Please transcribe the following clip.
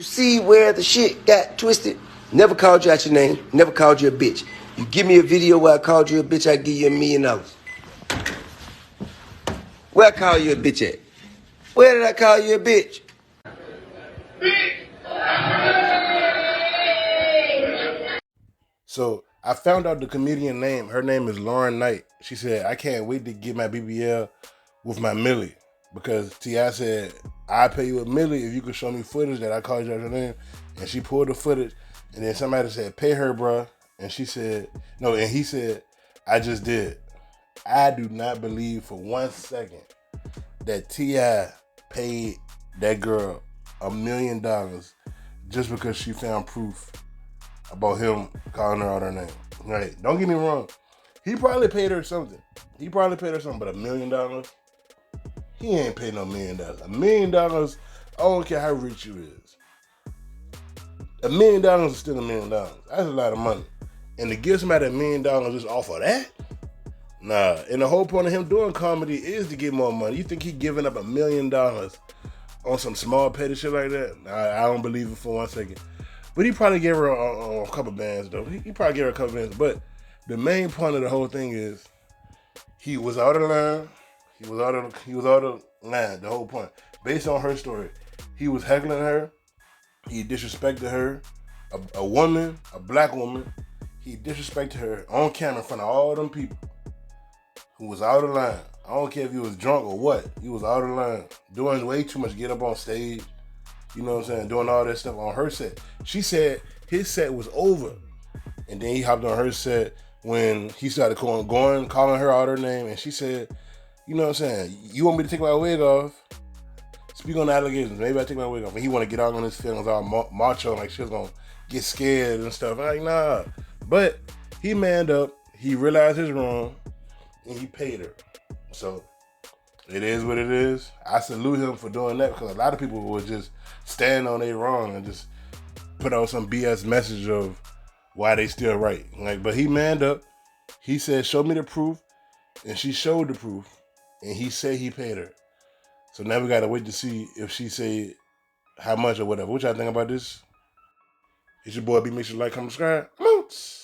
see where the shit got twisted? Never called you out your name. Never called you a bitch. You give me a video where I called you a bitch, I give you $1 million. Where I call you a bitch at? Where did I call you a bitch? So I found out the comedian name. Her name is Lauren Knight. She said, I can't wait to get my BBL with my Millie. Because T.I. said, I'll pay you $1 million if you can show me footage that I called you out your name. And she pulled the footage. And then somebody said, pay her, bruh. And she said, no, and he said, I just did. I do not believe for 1 second that T.I. paid that girl $1 million just because she found proof about him calling her out her name. Right? Don't get me wrong. He probably paid her something. But $1 million? He ain't paid no $1 million. $1 million, I don't care how rich you is. $1 million is still $1 million. That's a lot of money. And to give somebody $1 million just off of that? Nah. And the whole point of him doing comedy is to get more money. You think he giving up $1 million on some small petty shit like that? I don't believe it for 1 second. But he probably gave her a couple bands, though. He probably gave her a couple bands. But the main point of the whole thing is he was out of line. He was out of line, the whole point. Based on her story, he was heckling her. He disrespected her. A woman, a black woman. He disrespected her on camera in front of all them people who was out of line. I don't care if he was drunk or what. He was out of line. Doing way too much, get up on stage. You know what I'm saying? Doing all that stuff on her set. She said his set was over. And then he hopped on her set when he started calling her out her name. And she said, you know what I'm saying? You want me to take my wig off? Speak on the allegations. Maybe I take my wig off. And he want to get out on his feelings all macho, like she was going to get scared and stuff. I'm like, nah. But he manned up. He realized his wrong. And he paid her. So it is what it is. I salute him for doing that because a lot of people would just stand on their wrong and just put out some BS message of why they still right. Like, but he manned up. He said, show me the proof. And she showed the proof. And he said he paid her. So now we got to wait to see if she say how much or whatever. What y'all think about this? It's your boy B. Make sure you like, comment, subscribe. Moots!